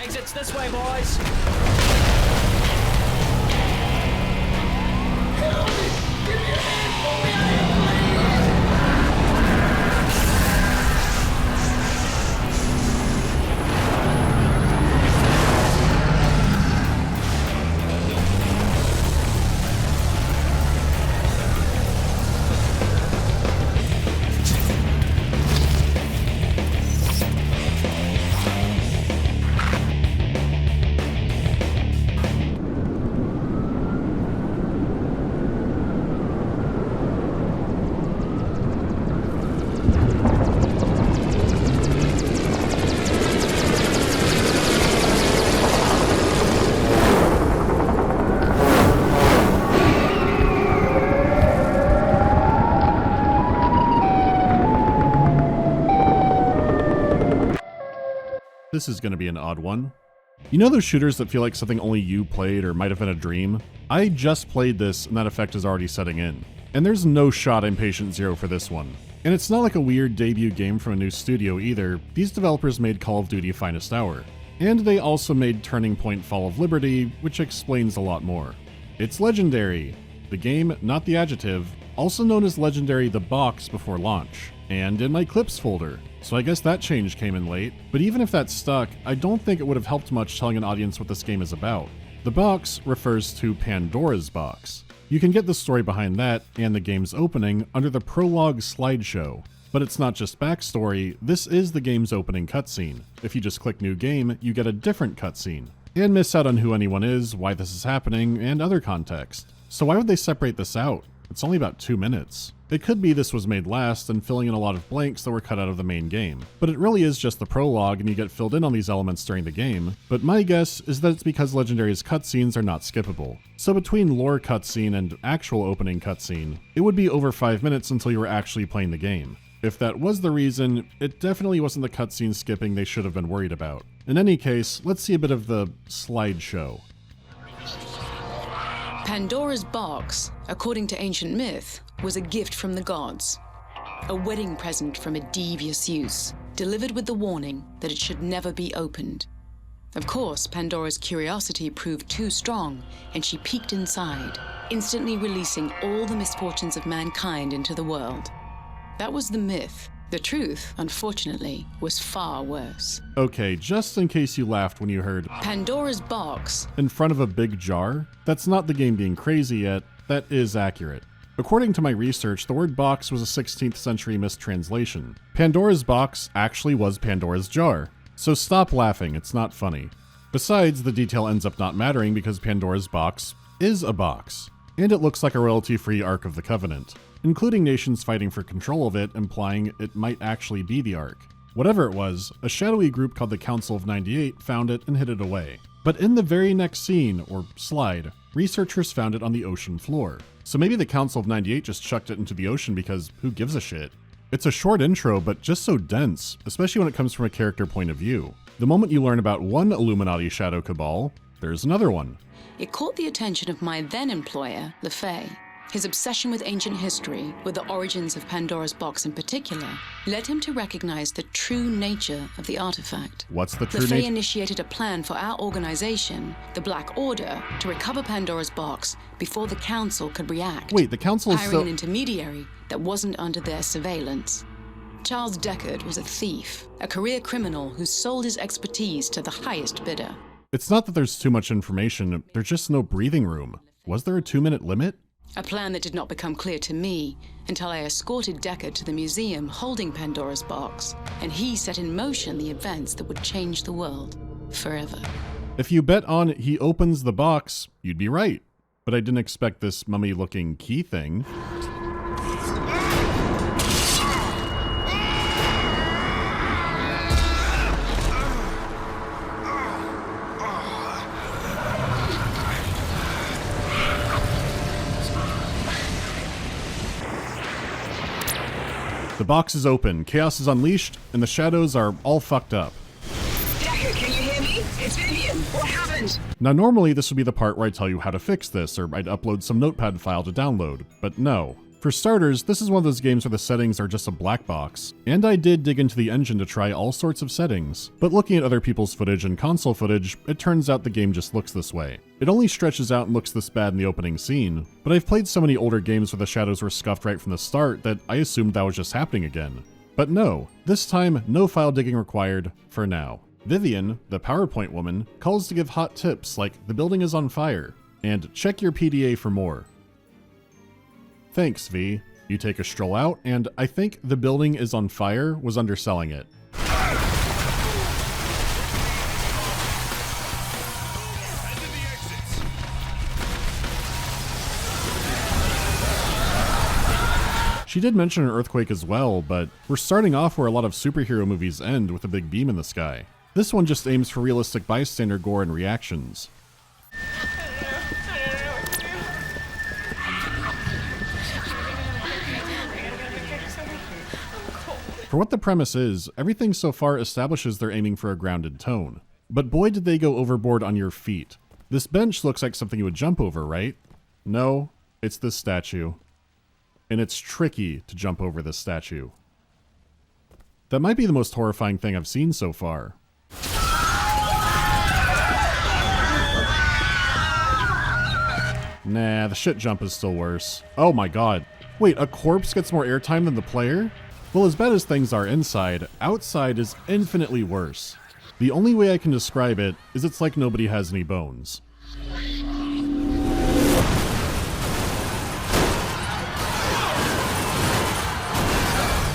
Exit's this way, boys. Help me! Give me a hand! Pull me out of here, This is going to be an odd one. You know those shooters that feel like something only you played or might have been a dream? I just played this and that effect is already setting in. And there's no shot I'm patient zero for this one. And it's not like a weird debut game from a new studio either. These developers made Call of Duty Finest Hour. And they also made Turning Point Fall of Liberty, which explains a lot more. It's legendary. The game, not the adjective, also known as Legendary the Box before launch. And in my clips folder. So I guess that change came in late, but even if that stuck, I don't think it would have helped much telling an audience what this game is about. The box refers to Pandora's box. You can get the story behind that and the game's opening under the prologue slideshow. But it's not just backstory, this is the game's opening cutscene. If you just click New Game, you get a different cutscene, and miss out on who anyone is, why this is happening, and other context. So why would they separate this out? It's only about 2 minutes. It could be this was made last and filling in a lot of blanks that were cut out of the main game, but it really is just the prologue and you get filled in on these elements during the game, but my guess is that it's because Legendary's cutscenes are not skippable. So between lore cutscene and actual opening cutscene, it would be over 5 minutes until you were actually playing the game. If that was the reason, it definitely wasn't the cutscene skipping they should have been worried about. In any case, let's see a bit of the slideshow. Pandora's box, according to ancient myth, was a gift from the gods. A wedding present from a devious Zeus, delivered with the warning that it should never be opened. Of course, Pandora's curiosity proved too strong, and she peeked inside, instantly releasing all the misfortunes of mankind into the world. That was the myth. The truth, unfortunately, was far worse. Okay, just in case you laughed when you heard Pandora's box in front of a big jar, that's not the game being crazy yet, that is accurate. According to my research, the word box was a 16th century mistranslation. Pandora's box actually was Pandora's jar. So stop laughing, it's not funny. Besides, the detail ends up not mattering because Pandora's box is a box. And it looks like a royalty-free Ark of the Covenant, including nations fighting for control of it, implying it might actually be the Ark. Whatever it was, a shadowy group called the Council of 98 found it and hid it away. But in the very next scene, or slide, researchers found it on the ocean floor. So maybe the Council of 98 just chucked it into the ocean because who gives a shit? It's a short intro, but just so dense, especially when it comes from a character point of view. The moment you learn about one Illuminati shadow cabal, there's another one. It caught the attention of my then-employer, LeFay. His obsession with ancient history, with the origins of Pandora's box in particular, led him to recognize the true nature of the artifact. What's the true LeFay nature? initiated a plan for our organization, the Black Order, to recover Pandora's box before the Council could react. Wait, the Council is hiring an intermediary that wasn't under their surveillance. Charles Deckard was a thief, a career criminal who sold his expertise to the highest bidder. It's not that there's too much information, there's just no breathing room. Was there a 2-minute limit? A plan that did not become clear to me until I escorted Deckard to the museum holding Pandora's box, and he set in motion the events that would change the world forever. If you bet on he opens the box, you'd be right. But I didn't expect this mummy-looking key thing. The box is open, chaos is unleashed, and the shadows are all fucked up. Deckard, can you hear me? It's Vivian. What happened? Now normally this would be the part where I tell you how to fix this, or I'd upload some notepad file to download, but no. For starters, this is one of those games where the settings are just a black box, and I did dig into the engine to try all sorts of settings, but looking at other people's footage and console footage, it turns out the game just looks this way. It only stretches out and looks this bad in the opening scene, but I've played so many older games where the shadows were scuffed right from the start that I assumed that was just happening again. But no, this time no file digging required, for now. Vivian, the PowerPoint woman, calls to give hot tips like the building is on fire, and check your PDA for more. Thanks, V. You take a stroll out, and I think the building is on fire was underselling it. She did mention an earthquake as well, but we're starting off where a lot of superhero movies end with a big beam in the sky. This one just aims for realistic bystander gore and reactions. For what the premise is, everything so far establishes they're aiming for a grounded tone. But boy did they go overboard on your feet. This bench looks like something you would jump over, right? No, it's this statue. And it's tricky to jump over this statue. That might be the most horrifying thing I've seen so far. Nah, the shit jump is still worse. Oh my god. Wait, a corpse gets more airtime than the player? Well, as bad as things are inside, outside is infinitely worse. The only way I can describe it is it's like nobody has any bones.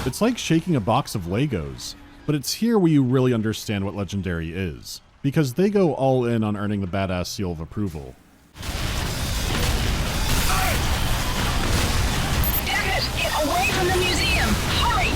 It's like shaking a box of Legos, but it's here where you really understand what Legendary is, because they go all in on earning the badass seal of approval. Get away from the museum! Hurry!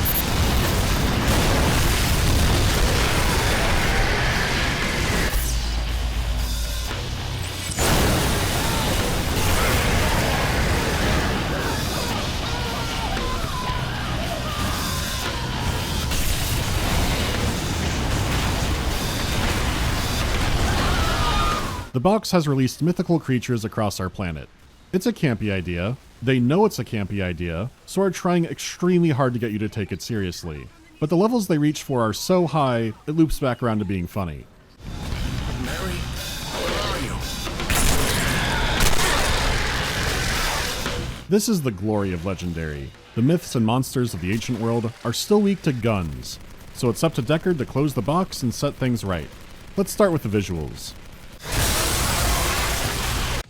The box has released mythical creatures across our planet. It's a campy idea, they know it's a campy idea, so are trying extremely hard to get you to take it seriously. But the levels they reach for are so high, it loops back around to being funny. Mary, where are you? This is the glory of Legendary. The myths and monsters of the ancient world are still weak to guns, so it's up to Deckard to close the box and set things right. Let's start with the visuals.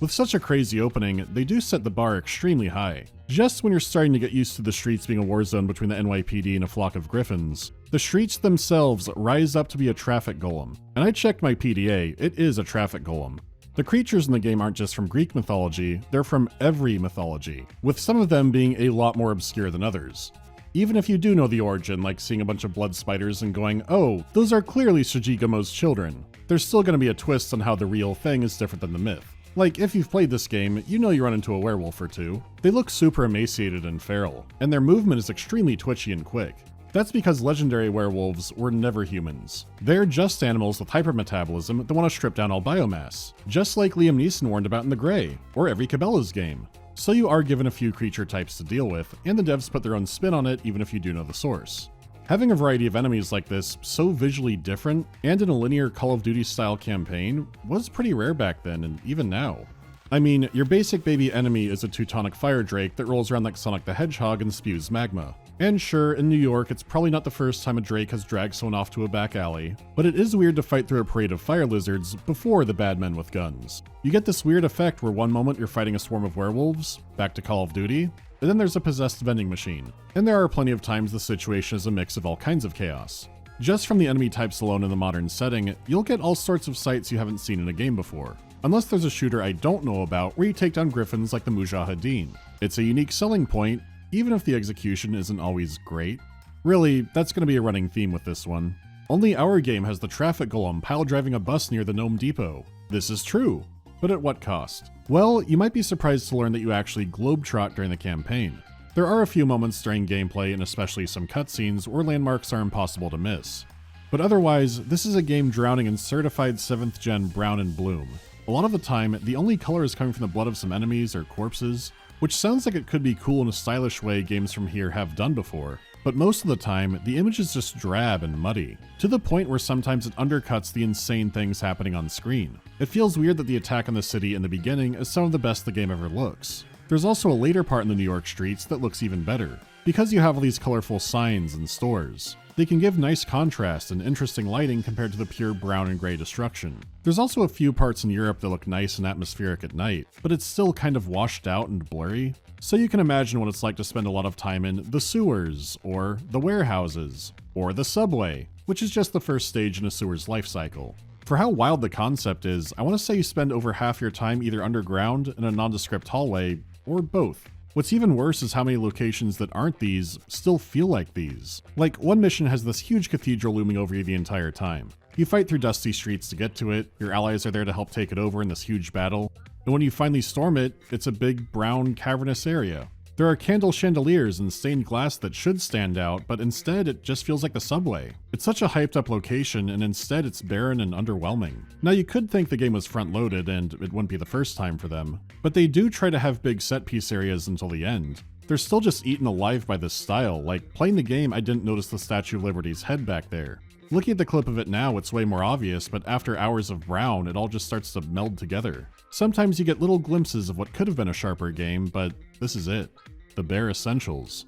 With such a crazy opening, they do set the bar extremely high. Just when you're starting to get used to the streets being a war zone between the NYPD and a flock of griffins, the streets themselves rise up to be a traffic golem. And I checked my PDA, it is a traffic golem. The creatures in the game aren't just from Greek mythology, they're from every mythology, with some of them being a lot more obscure than others. Even if you do know the origin, like seeing a bunch of blood spiders and going, oh, those are clearly Sujigimo's children, there's still going to be a twist on how the real thing is different than the myth. Like, if you've played this game, you know you run into a werewolf or two. They look super emaciated and feral, and their movement is extremely twitchy and quick. That's because legendary werewolves were never humans. They're just animals with hypermetabolism that want to strip down all biomass, just like Liam Neeson warned about in The Grey, or every Cabela's game. So you are given a few creature types to deal with, and the devs put their own spin on it even if you do know the source. Having a variety of enemies like this, so visually different, and in a linear Call of Duty style campaign, was pretty rare back then and even now. I mean, your basic baby enemy is a Teutonic fire drake that rolls around like Sonic the Hedgehog and spews magma. And sure, in New York, it's probably not the first time a drake has dragged someone off to a back alley, but it is weird to fight through a parade of fire lizards before the bad men with guns. You get this weird effect where one moment you're fighting a swarm of werewolves, back to Call of Duty, and then there's a possessed vending machine. And there are plenty of times the situation is a mix of all kinds of chaos. Just from the enemy types alone in the modern setting, you'll get all sorts of sights you haven't seen in a game before. Unless there's a shooter I don't know about where you take down griffins like the Mujahideen. It's a unique selling point, even if the execution isn't always great. Really, that's going to be a running theme with this one. Only our game has the traffic golem pile driving a bus near the Gnome Depot. This is true. But at what cost? Well, you might be surprised to learn that you actually globetrot during the campaign. There are a few moments during gameplay and especially some cutscenes where landmarks are impossible to miss. But otherwise, this is a game drowning in certified 7th gen brown and bloom. A lot of the time, the only color is coming from the blood of some enemies or corpses. which sounds like it could be cool in a stylish way games from here have done before. But most of the time, the image is just drab and muddy, to the point where sometimes it undercuts the insane things happening on screen. It feels weird that the attack on the city in the beginning is some of the best the game ever looks. There's also a later part in the New York streets that looks even better, because you have all these colorful signs and stores. They can give nice contrast and interesting lighting compared to the pure brown and gray destruction. There's also a few parts in Europe that look nice and atmospheric at night, but it's still kind of washed out and blurry. So you can imagine what it's like to spend a lot of time in the sewers, or the warehouses, or the subway, which is just the first stage in a sewer's life cycle. For how wild the concept is, I want to say you spend over half your time either underground in a nondescript hallway, or both. What's even worse is how many locations that aren't these still feel like these. Like, one mission has this huge cathedral looming over you the entire time. You fight through dusty streets to get to it, your allies are there to help take it over in this huge battle, and when you finally storm it, it's a big, brown, cavernous area. There are candle chandeliers and stained glass that should stand out, but instead it just feels like the subway. It's such a hyped up location, and instead it's barren and underwhelming. Now you could think the game was front loaded and it wouldn't be the first time for them, but they do try to have big set piece areas until the end. They're still just eaten alive by this style. Like, playing the game, I didn't notice the Statue of Liberty's head back there. Looking at the clip of it now, it's way more obvious, but after hours of brown, it all just starts to meld together. Sometimes you get little glimpses of what could have been a sharper game, but this is it. The bare essentials.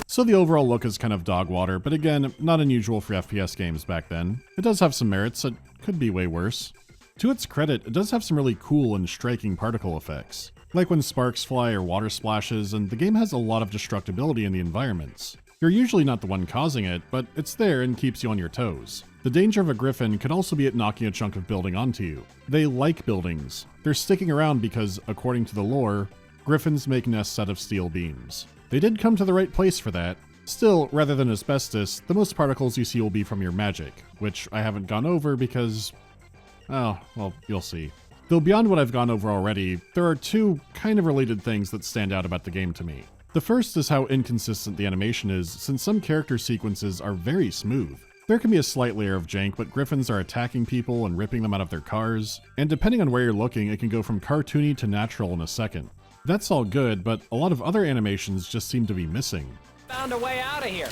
So the overall look is kind of dog water, but again, not unusual for FPS games back then. It does have some merits, it could be way worse. To its credit, it does have some really cool and striking particle effects, like when sparks fly or water splashes, and the game has a lot of destructibility in the environments. You're usually not the one causing it, but it's there and keeps you on your toes. The danger of a griffin could also be it knocking a chunk of building onto you. They like buildings. They're sticking around because, according to the lore, griffins make nests out of steel beams. They did come to the right place for that. Still, rather than asbestos, the most particles you see will be from your magic, which I haven't gone over because... oh, well, you'll see. Though beyond what I've gone over already, there are two kind of related things that stand out about the game to me. The first is how inconsistent the animation is, since some character sequences are very smooth. There can be a slight layer of jank, but griffins are attacking people and ripping them out of their cars, and depending on where you're looking, it can go from cartoony to natural in a second. That's all good, but a lot of other animations just seem to be missing. Found a way out of here.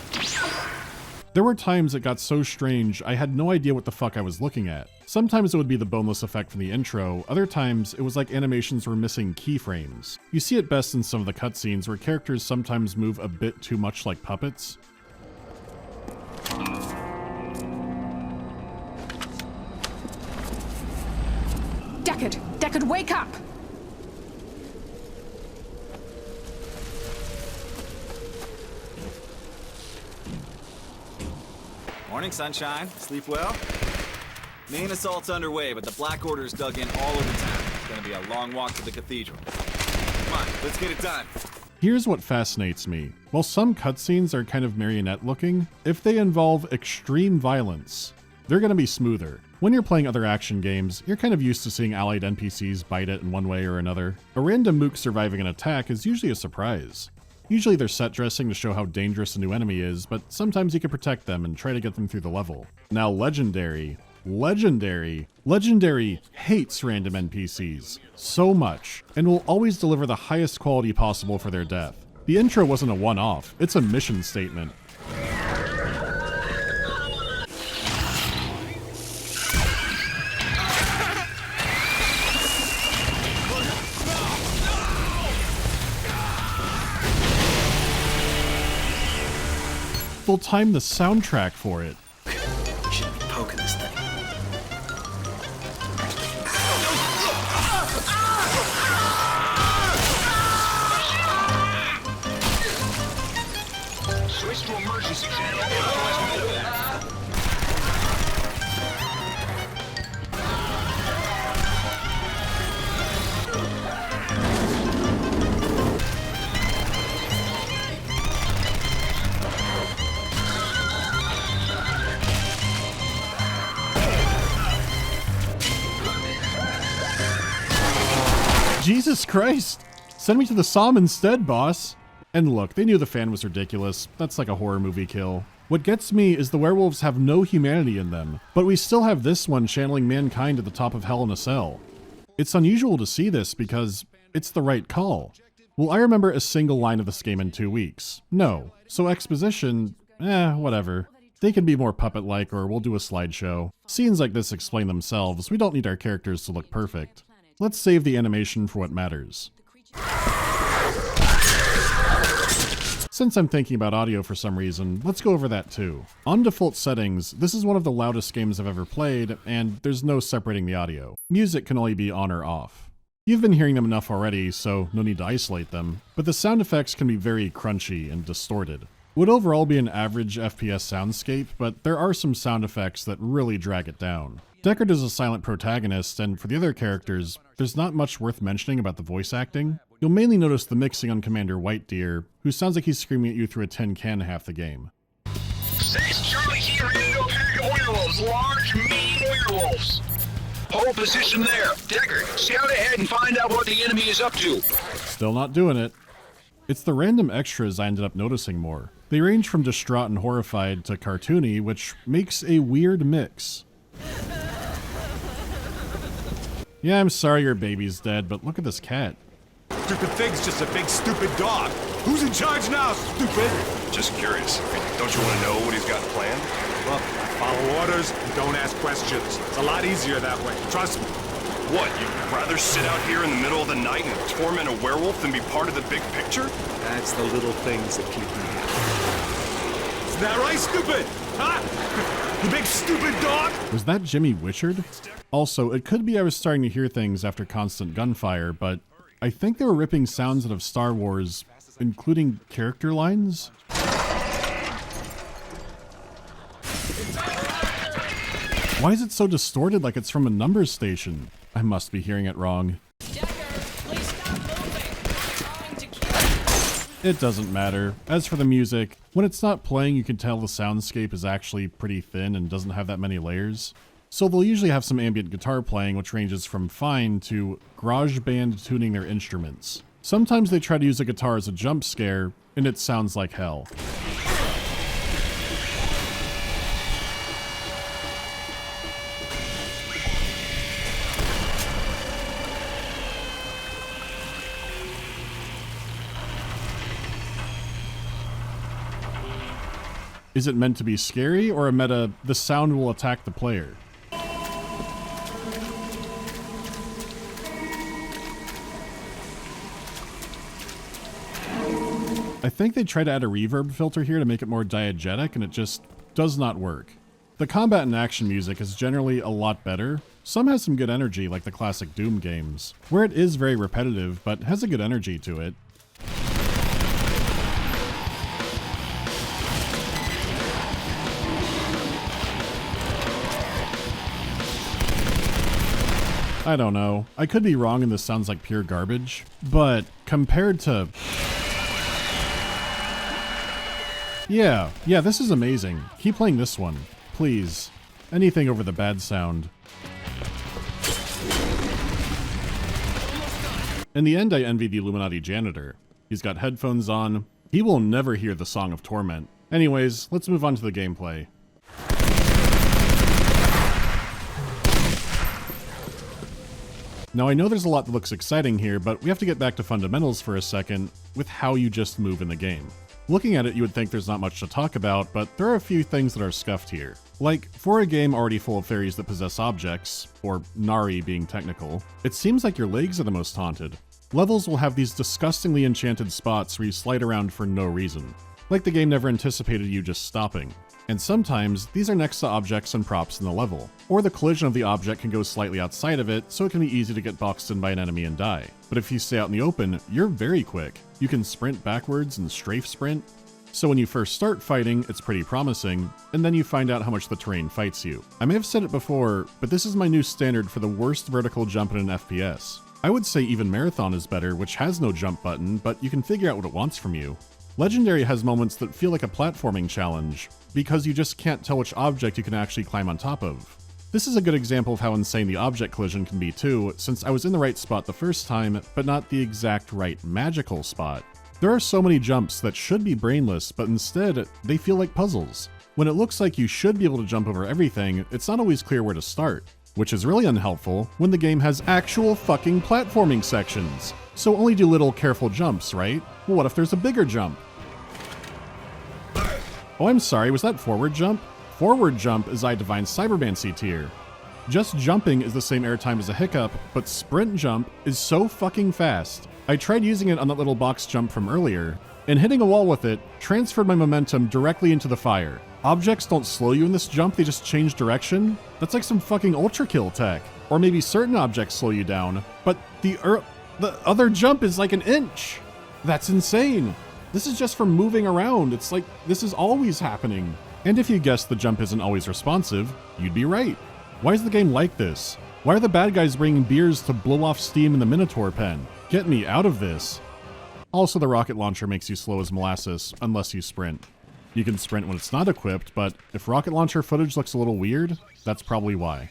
There were times it got so strange, I had no idea what the fuck I was looking at. Sometimes it would be the boneless effect from the intro, other times it was like animations were missing keyframes. You see it best in some of the cutscenes where characters sometimes move a bit too much like puppets. Deckard, wake up! Morning, sunshine. Sleep well? Main assault's underway, but the Black Order's dug in all over town. It's gonna be a long walk to the cathedral. Come on, let's get it done. Here's what fascinates me. While some cutscenes are kind of marionette looking, if they involve extreme violence, they're gonna be smoother. When you're playing other action games, you're kind of used to seeing allied NPCs bite it in one way or another. A random mook surviving an attack is usually a surprise. Usually they're set dressing to show how dangerous a new enemy is, but sometimes you can protect them and try to get them through the level. Now Legendary hates random NPCs so much, and will always deliver the highest quality possible for their death. The intro wasn't a one-off, it's a mission statement. They'll time the soundtrack for it. You shouldn't be poking this thing. Switch to emergency channel. Jesus Christ! Send me to the Somme instead, boss! And look, they knew the fan was ridiculous. That's like a horror movie kill. What gets me is the werewolves have no humanity in them, but we still have this one channeling mankind at the top of Hell in a Cell. It's unusual to see this because it's the right call. Will I remember a single line of this game in 2 weeks? No. So exposition, whatever. They can be more puppet-like, or we'll do a slideshow. Scenes like this explain themselves. We don't need our characters to look perfect. Let's save the animation for what matters. Since I'm thinking about audio for some reason, let's go over that too. On default settings, this is one of the loudest games I've ever played, and there's no separating the audio. Music can only be on or off. You've been hearing them enough already, so no need to isolate them, but the sound effects can be very crunchy and distorted. Would overall be an average FPS soundscape, but there are some sound effects that really drag it down. Deckard is a silent protagonist, and for the other characters, there's not much worth mentioning about the voice acting. You'll mainly notice the mixing on Commander Whitedeer, who sounds like he's screaming at you through a tin can half the game. 6 Charlie here, into a pack of werewolves. Large, mean werewolves. Hold position there. Deckard, scout ahead and find out what the enemy is up to. Still not doing it. It's the random extras I ended up noticing more. They range from distraught and horrified to cartoony, which makes a weird mix. Yeah, I'm sorry your baby's dead, but look at this cat. Stupid thing's just a big stupid dog. Who's in charge now, stupid? Just curious. Don't you want to know what he's got planned? Well, follow orders and don't ask questions. It's a lot easier that way. Trust me. What, you'd rather sit out here in the middle of the night and torment a werewolf than be part of the big picture? That's the little things that keep me happy. Isn't that right, stupid? Huh? You big stupid dog? Was that Jimmy Witchard? Also, it could be I was starting to hear things after constant gunfire, but I think they were ripping sounds out of Star Wars, including character lines. Why is it so distorted like it's from a numbers station? I must be hearing it wrong. It doesn't matter. As for the music, when it's not playing you can tell the soundscape is actually pretty thin and doesn't have that many layers. So they'll usually have some ambient guitar playing, which ranges from fine to garage band tuning their instruments. Sometimes they try to use a guitar as a jump scare, and it sounds like hell. Is it meant to be scary, or a meta, the sound will attack the player? I think they try to add a reverb filter here to make it more diegetic, and it just does not work. The combat and action music is generally a lot better. Some has some good energy, like the classic Doom games, where it is very repetitive, but has a good energy to it. I don't know. I could be wrong and this sounds like pure garbage, but compared to... Yeah, this is amazing. Keep playing this one, please. Anything over the bad sound. In the end, I envy the Illuminati janitor. He's got headphones on. He will never hear the Song of Torment. Anyways, let's move on to the gameplay. Now I know there's a lot that looks exciting here, but we have to get back to fundamentals for a second with how you just move in the game. Looking at it, you would think there's not much to talk about, but there are a few things that are scuffed here. Like, for a game already full of fairies that possess objects, or Nari being technical, it seems like your legs are the most haunted. Levels will have these disgustingly enchanted spots where you slide around for no reason, like the game never anticipated you just stopping. And sometimes, these are next to objects and props in the level, or the collision of the object can go slightly outside of it, so it can be easy to get boxed in by an enemy and die. But if you stay out in the open, you're very quick. You can sprint backwards and strafe sprint. So when you first start fighting, it's pretty promising, and then you find out how much the terrain fights you. I may have said it before, but this is my new standard for the worst vertical jump in an FPS. I would say even Marathon is better, which has no jump button, but you can figure out what it wants from you. Legendary has moments that feel like a platforming challenge, because you just can't tell which object you can actually climb on top of. This is a good example of how insane the object collision can be too, since I was in the right spot the first time, but not the exact right magical spot. There are so many jumps that should be brainless, but instead, they feel like puzzles. When it looks like you should be able to jump over everything, it's not always clear where to start, which is really unhelpful when the game has actual fucking platforming sections. So only do little careful jumps, right? Well, what if there's a bigger jump? Oh, I'm sorry, was that forward jump? Forward jump is Divine Cybermancy tier. Just jumping is the same airtime as a hiccup, but sprint jump is so fucking fast. I tried using it on that little box jump from earlier, and hitting a wall with it transferred my momentum directly into the fire. Objects don't slow you in this jump, they just change direction? That's like some fucking ultra kill tech. Or maybe certain objects slow you down, but the other jump is like an inch. That's insane. This is just from moving around. It's like, this is always happening. And if you guess the jump isn't always responsive, you'd be right. Why is the game like this? Why are the bad guys bringing beers to blow off steam in the Minotaur pen? Get me out of this. Also, the rocket launcher makes you slow as molasses, unless you sprint. You can sprint when it's not equipped, but if rocket launcher footage looks a little weird, that's probably why.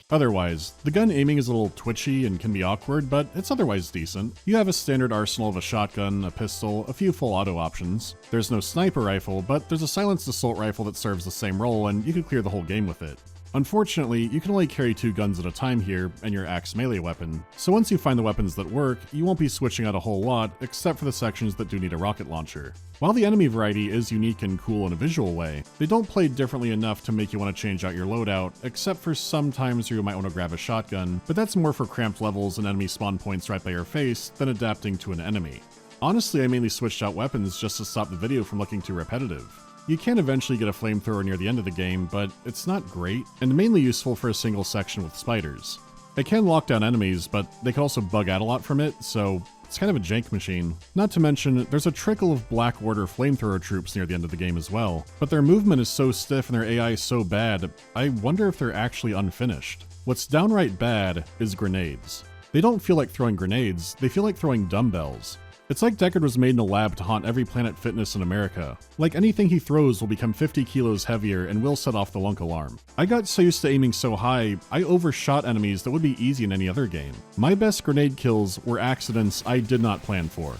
Otherwise, the gun aiming is a little twitchy and can be awkward, but it's otherwise decent. You have a standard arsenal of a shotgun, a pistol, a few full auto options. There's no sniper rifle, but there's a silenced assault rifle that serves the same role, and you can clear the whole game with it. Unfortunately, you can only carry 2 guns at a time here, and your axe melee weapon, so once you find the weapons that work, you won't be switching out a whole lot, except for the sections that do need a rocket launcher. While the enemy variety is unique and cool in a visual way, they don't play differently enough to make you want to change out your loadout, except for sometimes you might want to grab a shotgun, but that's more for cramped levels and enemy spawn points right by your face than adapting to an enemy. Honestly, I mainly switched out weapons just to stop the video from looking too repetitive. You can eventually get a flamethrower near the end of the game, but it's not great, and mainly useful for a single section with spiders. It can lock down enemies, but they can also bug out a lot from it, so it's kind of a jank machine. Not to mention, there's a trickle of Black Order flamethrower troops near the end of the game as well, but their movement is so stiff and their AI is so bad, I wonder if they're actually unfinished. What's downright bad is grenades. They don't feel like throwing grenades, they feel like throwing dumbbells. It's like Deckard was made in a lab to haunt every Planet Fitness in America. Like anything he throws will become 50 kilos heavier and will set off the lunk alarm. I got so used to aiming so high, I overshot enemies that would be easy in any other game. My best grenade kills were accidents I did not plan for.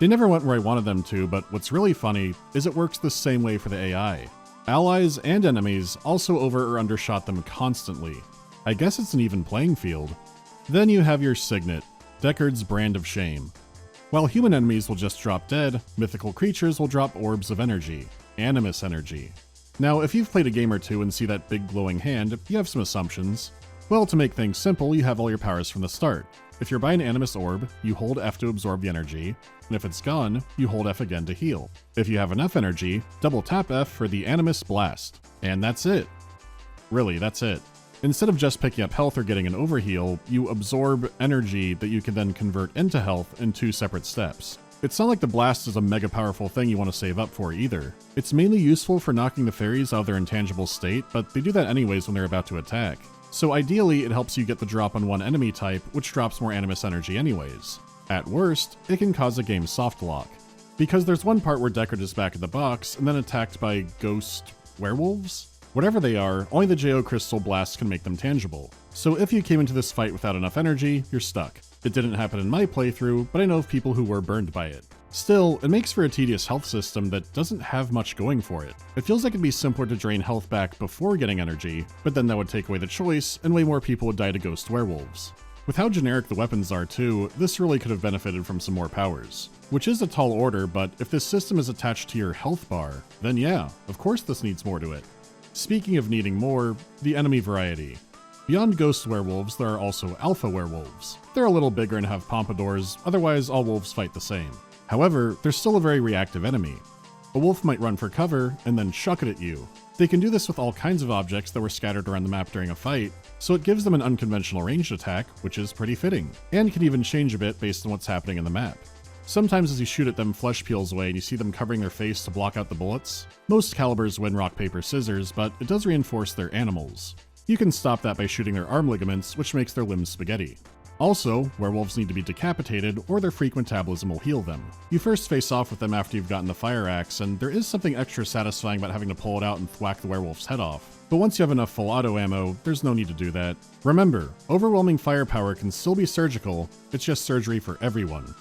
They never went where I wanted them to, but what's really funny is it works the same way for the AI. Allies and enemies also over or undershot them constantly. I guess it's an even playing field. Then you have your Signet, Deckard's brand of shame. While human enemies will just drop dead, mythical creatures will drop orbs of energy, animus energy. Now, if you've played a game or two and see that big glowing hand, you have some assumptions. Well, to make things simple, you have all your powers from the start. If you're by an animus orb, you hold F to absorb the energy, and if it's gone, you hold F again to heal. If you have enough energy, double tap F for the animus blast. And that's it. Really, that's it. Instead of just picking up health or getting an overheal, you absorb energy that you can then convert into health in 2 separate steps. It's not like the blast is a mega powerful thing you want to save up for either. It's mainly useful for knocking the fairies out of their intangible state, but they do that anyways when they're about to attack. So ideally, it helps you get the drop on one enemy type, which drops more animus energy anyways. At worst, it can cause a game soft lock. Because there's one part where Deckard is back in the box and then attacked by ghost werewolves? Whatever they are, only the JO Crystal Blast can make them tangible. So if you came into this fight without enough energy, you're stuck. It didn't happen in my playthrough, but I know of people who were burned by it. Still, it makes for a tedious health system that doesn't have much going for it. It feels like it'd be simpler to drain health back before getting energy, but then that would take away the choice, and way more people would die to ghost werewolves. With how generic the weapons are too, this really could have benefited from some more powers. Which is a tall order, but if this system is attached to your health bar, then yeah, of course this needs more to it. Speaking of needing more, the enemy variety. Beyond ghost werewolves, there are also alpha werewolves. They're a little bigger and have pompadours, otherwise all wolves fight the same. However, they're still a very reactive enemy. A wolf might run for cover and then chuck it at you. They can do this with all kinds of objects that were scattered around the map during a fight, so it gives them an unconventional ranged attack, which is pretty fitting, and can even change a bit based on what's happening in the map. Sometimes as you shoot at them, flesh peels away and you see them covering their face to block out the bullets. Most calibers win rock, paper, scissors, but it does reinforce they're animals. You can stop that by shooting their arm ligaments, which makes their limbs spaghetti. Also, werewolves need to be decapitated or their frequent metabolism will heal them. You first face off with them after you've gotten the fire axe, and there is something extra satisfying about having to pull it out and thwack the werewolf's head off. but once you have enough full auto ammo, there's no need to do that. Remember, overwhelming firepower can still be surgical, it's just surgery for everyone.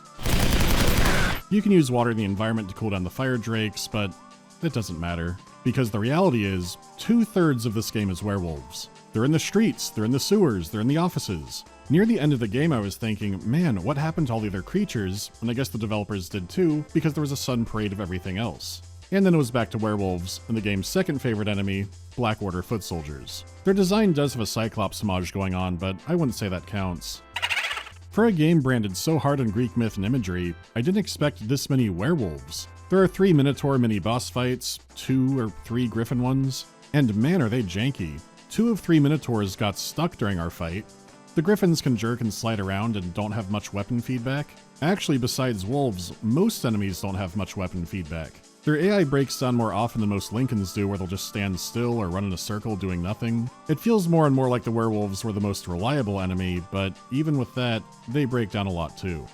You can use water in the environment to cool down the fire drakes, but it doesn't matter. Because the reality is, 2/3 of this game is werewolves. They're in the streets, they're in the sewers, they're in the offices. Near the end of the game I was thinking, man, what happened to all the other creatures? And I guess the developers did too, because there was a sudden parade of everything else. And then it was back to werewolves, and the game's second favorite enemy, Black Order foot soldiers. Their design does have a Cyclops homage going on, but I wouldn't say that counts. For a game branded so hard on Greek myth and imagery, I didn't expect this many werewolves. There are 3 Minotaur mini-boss fights, 2 or 3 Griffin ones, and man are they janky. 2 of 3 Minotaurs got stuck during our fight. The Griffins can jerk and slide around and don't have much weapon feedback. Actually, besides wolves, most enemies don't have much weapon feedback. Their AI breaks down more often than most Lincolns do, where they'll just stand still or run in a circle doing nothing. It feels more and more like the werewolves were the most reliable enemy, but even with that, they break down a lot too.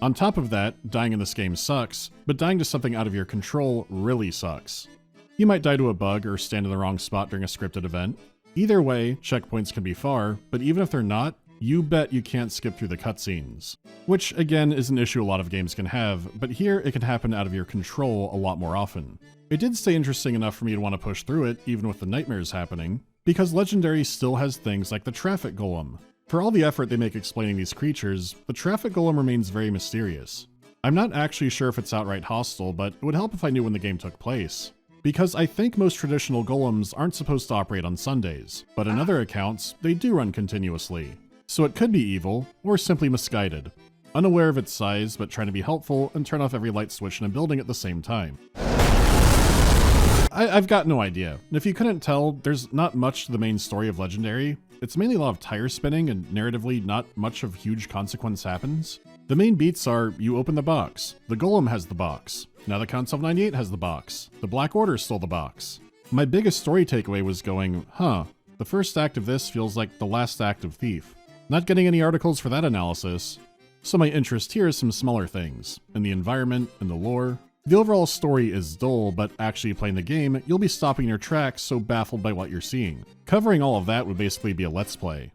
On top of that, dying in this game sucks, but dying to something out of your control really sucks. You might die to a bug or stand in the wrong spot during a scripted event. Either way, checkpoints can be far, but even if they're not, you bet you can't skip through the cutscenes. Which, again, is an issue a lot of games can have, but here it can happen out of your control a lot more often. It did stay interesting enough for me to want to push through it, even with the nightmares happening, because Legendary still has things like the traffic golem. For all the effort they make explaining these creatures, the traffic golem remains very mysterious. I'm not actually sure if it's outright hostile, but it would help if I knew when the game took place. Because I think most traditional golems aren't supposed to operate on Sundays, but in other accounts, they do run continuously. So it could be evil, or simply misguided. Unaware of its size, but trying to be helpful and turn off every light switch in a building at the same time. I've got no idea. And if you couldn't tell, there's not much to the main story of Legendary. It's mainly a lot of tire spinning, and narratively not much of huge consequence happens. The main beats are, you open the box, the golem has the box, now the Council of 98 has the box, the Black Order stole the box. My biggest story takeaway was going, the first act of this feels like the last act of Thief. Not getting any articles for that analysis, so my interest here is some smaller things, in the environment, in the lore. The overall story is dull, but actually playing the game, you'll be stopping your tracks so baffled by what you're seeing. Covering all of that would basically be a Let's Play.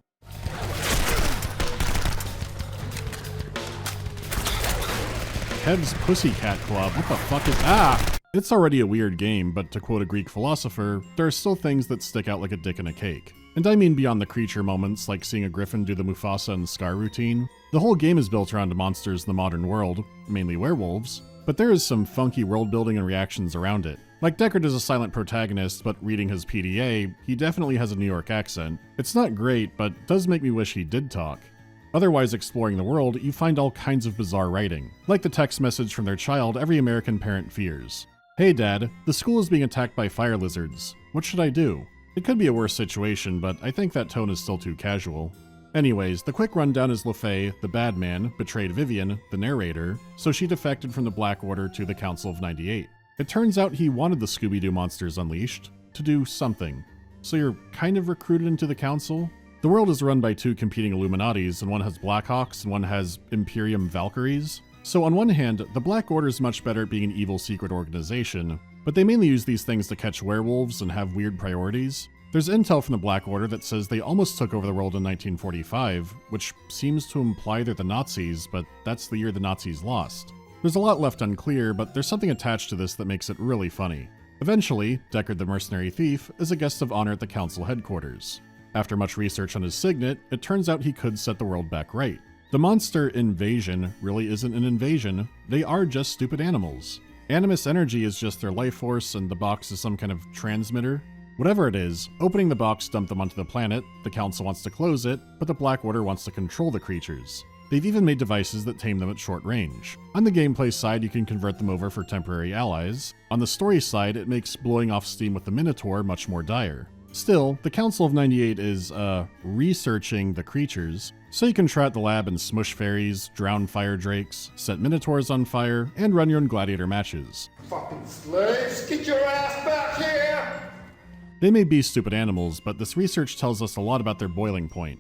Kev's Pussycat Club, what the fuck is— It's already a weird game, but to quote a Greek philosopher, there are still things that stick out like a dick in a cake. And I mean beyond the creature moments, like seeing a griffin do the Mufasa and Scar routine. The whole game is built around monsters in the modern world, mainly werewolves, but there is some funky world building and reactions around it. Like Deckard is a silent protagonist, but reading his PDA, he definitely has a New York accent. It's not great, but does make me wish he did talk. Otherwise, exploring the world, you find all kinds of bizarre writing. Like the text message from their child every American parent fears. Hey Dad, the school is being attacked by fire lizards. What should I do? It could be a worse situation, but I think that tone is still too casual. Anyways, the quick rundown is LaFay, the bad man, betrayed Vivian, the narrator, so she defected from the Black Order to the Council of 98. It turns out he wanted the Scooby-Doo monsters unleashed to do something. So you're kind of recruited into the Council? The world is run by 2 competing Illuminatis, and one has Blackhawks and one has Imperium Valkyries. So on one hand, the Black Order is much better at being an evil secret organization, but they mainly use these things to catch werewolves and have weird priorities. There's intel from the Black Order that says they almost took over the world in 1945, which seems to imply they're the Nazis, but that's the year the Nazis lost. There's a lot left unclear, but there's something attached to this that makes it really funny. Eventually, Deckard the Mercenary Thief is a guest of honor at the Council headquarters. After much research on his signet, it turns out he could set the world back right. The monster invasion really isn't an invasion, they are just stupid animals. Animus energy is just their life force, and the box is some kind of transmitter. Whatever it is, opening the box dumped them onto the planet, the Council wants to close it, but the Black Order wants to control the creatures. They've even made devices that tame them at short range. On the gameplay side, you can convert them over for temporary allies. On the story side, it makes blowing off steam with the Minotaur much more dire. Still, the Council of 98 is, researching the creatures, so you can try out the lab and smush fairies, drown fire drakes, set Minotaurs on fire, and run your own gladiator matches. Fucking slaves, get your ass back here! They may be stupid animals, but this research tells us a lot about their boiling point.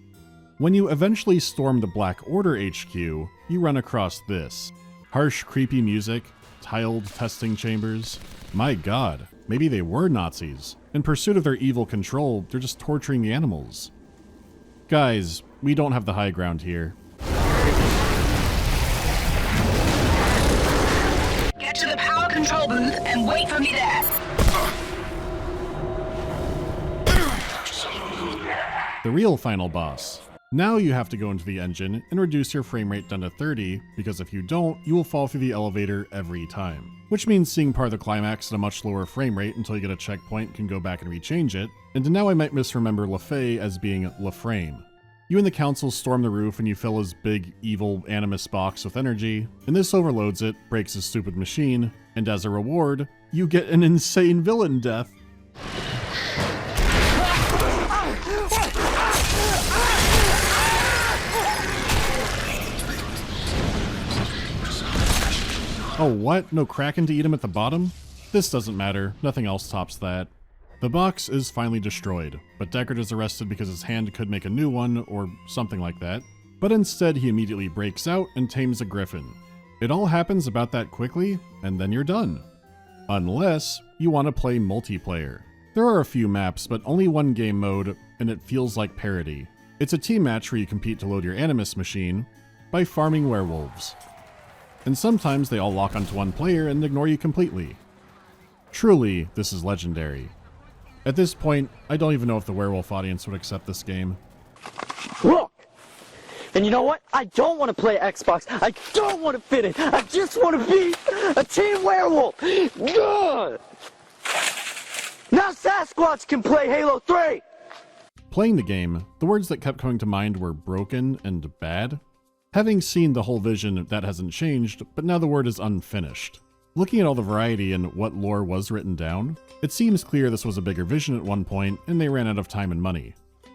When you eventually storm the Black Order HQ, you run across this. Harsh, creepy music, tiled testing chambers. My god, maybe they were Nazis. In pursuit of their evil control, they're just torturing the animals. Guys, we don't have the high ground here. Get to the power control booth and wait for me there. The real final boss. Now you have to go into the engine and reduce your frame rate down to 30, because if you don't, you will fall through the elevator every time. Which means seeing part of the climax at a much lower frame rate until you get a checkpoint can go back and rechange it, and now I might misremember LaFay as being LaFrame. You and the council storm the roof and you fill his big, evil animus box with energy, and this overloads it, breaks his stupid machine, and as a reward, you get an insane villain death. Oh what? No Kraken to eat him at the bottom? This doesn't matter, nothing else tops that. The box is finally destroyed, but Deckard is arrested because his hand could make a new one, or something like that. But instead he immediately breaks out and tames a griffin. It all happens about that quickly, and then you're done. Unless you want to play multiplayer. There are a few maps, but only one game mode, and it feels like parody. It's a team match where you compete to load your animus machine by farming werewolves. And sometimes they all lock onto one player and ignore you completely. Truly, this is legendary. At this point, I don't even know if the werewolf audience would accept this game. Look! And you know what? I don't want to play Xbox. I don't want to fit in. I just want to be a team werewolf. Good! Now Sasquatch can play Halo 3! Playing the game, the words that kept coming to mind were broken and bad. Having seen the whole vision, that hasn't changed, but now the word is unfinished. Looking at all the variety and what lore was written down, it seems clear this was a bigger vision at one point and they ran out of time and money.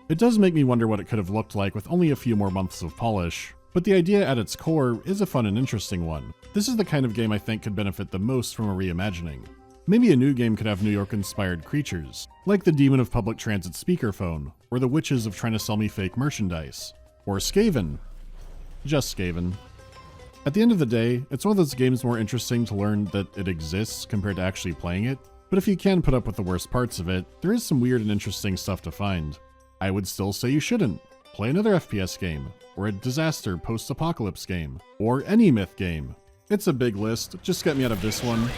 It does make me wonder what it could have looked like with only a few more months of polish, but the idea at its core is a fun and interesting one. This is the kind of game I think could benefit the most from a reimagining. Maybe a new game could have New York-inspired creatures, like the Demon of Public Transit Speakerphone, or the Witches of Trying to Sell Me Fake Merchandise, or Skaven. Just Skaven. At the end of the day, it's one of those games more interesting to learn that it exists compared to actually playing it, but if you can put up with the worst parts of it, there is some weird and interesting stuff to find. I would still say you shouldn't. Play another FPS game, or a disaster post-apocalypse game, or any myth game. It's a big list, just get me out of this one.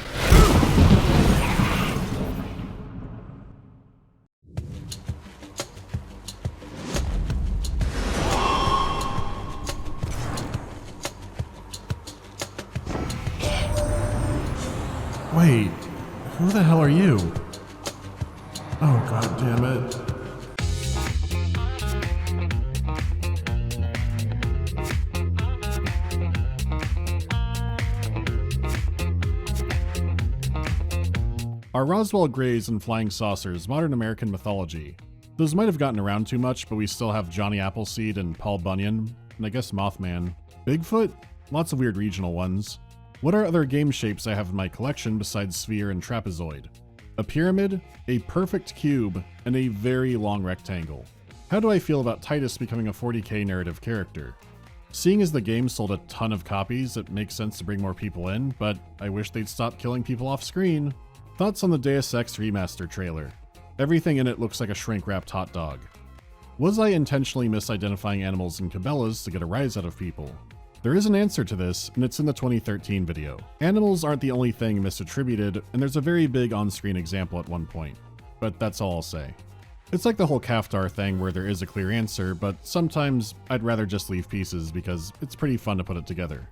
Wait, who the hell are you? Oh god damn it. Are Roswell Greys and Flying Saucers modern American mythology? Those might have gotten around too much, but we still have Johnny Appleseed and Paul Bunyan, and I guess Mothman. Bigfoot? Lots of weird regional ones. What are other game shapes I have in my collection besides sphere and trapezoid? A pyramid, a perfect cube, and a very long rectangle. How do I feel about Titus becoming a 40k narrative character? Seeing as the game sold a ton of copies, it makes sense to bring more people in, but I wish they'd stop killing people off screen. Thoughts on the Deus Ex Remaster trailer? Everything in it looks like a shrink-wrapped hot dog. Was I intentionally misidentifying animals in Cabela's to get a rise out of people? There is an answer to this, and it's in the 2013 video. Animals aren't the only thing misattributed, and there's a very big on-screen example at one point. But that's all I'll say. It's like the whole Kaftar thing where there is a clear answer, but sometimes I'd rather just leave pieces because it's pretty fun to put it together.